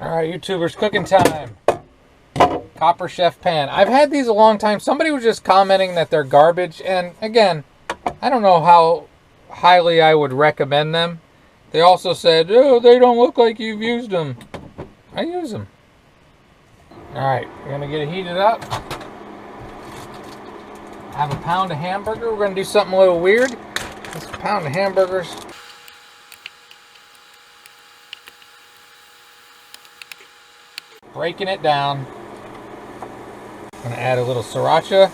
Alright, YouTubers, cooking time. Copper Chef pan. I've had these a long time. Somebody was just commenting that they're garbage, and again, I don't know how highly I would recommend them. They also said, oh, they don't look like you've used them. I use them. Alright, we're going to get it heated up. I have a pound of hamburger. We're going to do something a little weird. This pound of hamburgers. Breaking it down. I'm going to add a little sriracha.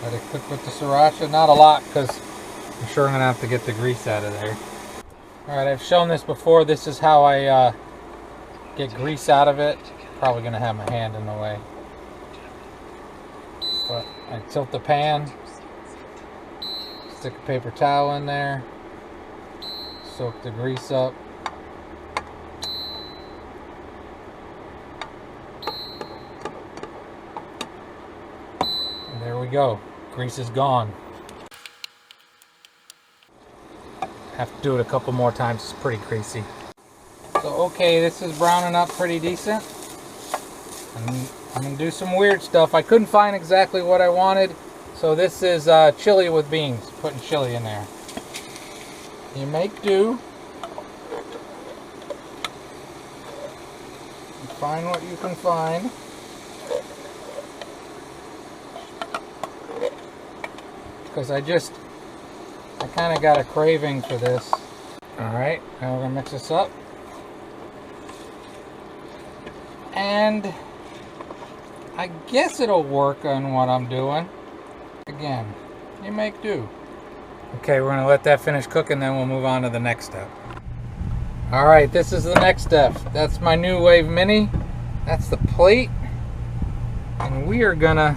Let it cook with the sriracha. Not a lot, because I'm sure I'm going to have to get the grease out of there. Alright, I've shown this before. This is how I get grease out of it. Probably going to have my hand in the way. But I tilt the pan. Stick a paper towel in there. Soak the grease up. And there we go. Grease is gone. Have to do it a couple more times. It's pretty greasy. So okay, this is browning up pretty decent. I'm gonna do some weird stuff. I couldn't find exactly what I wanted, so this is chili with beans. Putting chili in there. You make do. You find what you can find. Because I kind of got a craving for this. Alright, now we're going to mix this up. And I guess it'll work on what I'm doing. Again, you make do. Okay, we're going to let that finish cooking, then we'll move on to the next step. Alright, this is the next step. That's my NuWave Mini. That's the plate. And we are going to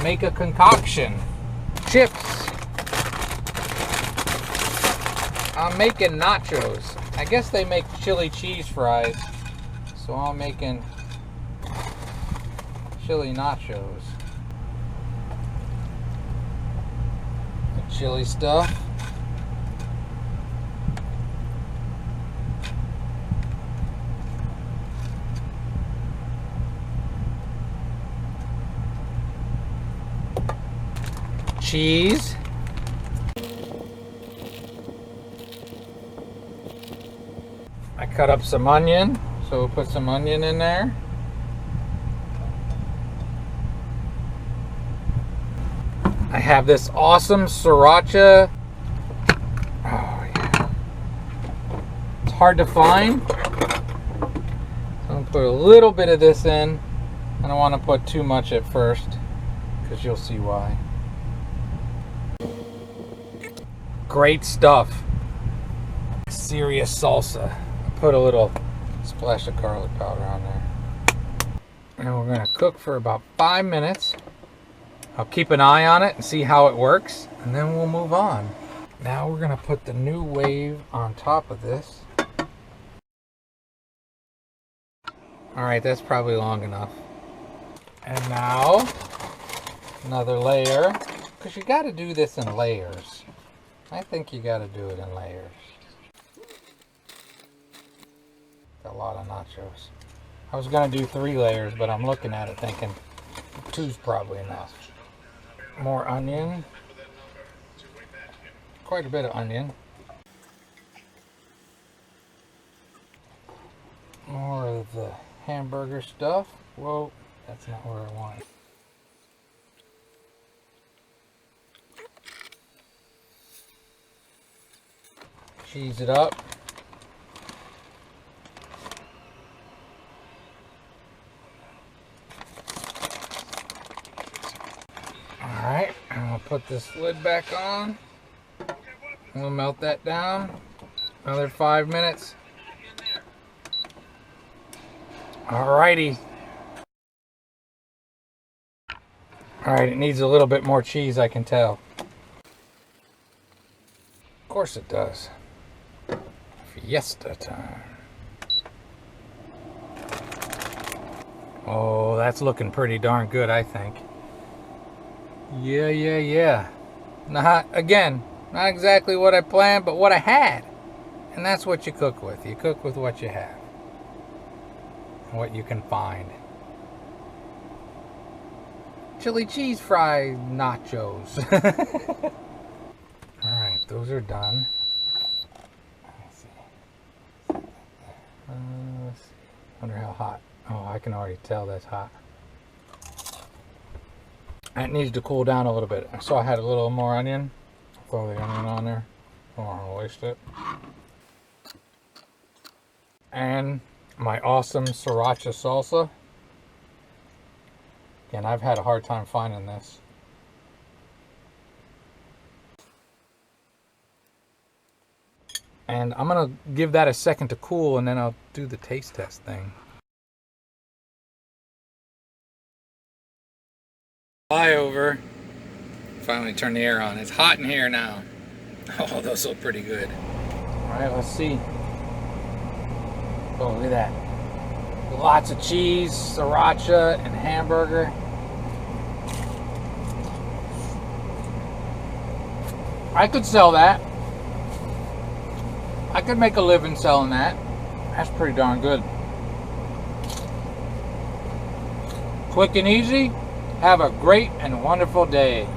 make a concoction. Chips. I'm making nachos. I guess they make chili cheese fries, so I'm making chili nachos. The chili stuff. Cheese. I cut up some onion, so we'll put some onion in there. I have this awesome sriracha. Oh yeah. It's hard to find. So I'm going to put a little bit of this in. I don't want to put too much at first, because you'll see why. Great stuff. Serious salsa. I put a little splash of garlic powder on there. And we're going to cook for about 5 minutes. I'll keep an eye on it and see how it works, and then we'll move on. Now we're going to put the NuWave on top of this. Alright, that's probably long enough. And now, another layer, because you got to do this in layers. I think you got to do it in layers. Got a lot of nachos. I was going to do 3 layers, but I'm looking at it thinking 2's probably enough. More onion. Quite a bit of onion. More of the hamburger stuff. Whoa, that's not where I want it. Cheese it up. Alright, and I'll put this lid back on. We'll melt that down. Another 5 minutes. Alrighty. Alright, it needs a little bit more cheese, I can tell. Of course it does. Fiesta time. Oh, that's looking pretty darn good, I think. Yeah. Not exactly what I planned, but what I had. And that's what you cook with. You cook with what you have. And what you can find. Chili cheese fry nachos. Alright, those are done. Let's see. Let's see. Wonder how hot. Oh, I can already tell that's hot. It needs to cool down a little bit. So I had a little more onion. Throw the onion on there. Don't want to waste it. And my awesome sriracha salsa. Again, I've had a hard time finding this. And I'm going to give that a second to cool, and then I'll do the taste test thing. Flyover. Finally turned the air on. It's hot in here now. Oh, those look pretty good. Alright, let's see. Oh, look at that. Lots of cheese, sriracha, and hamburger. I could sell that. I could make a living selling that. That's pretty darn good. Quick and easy. Have a great and wonderful day.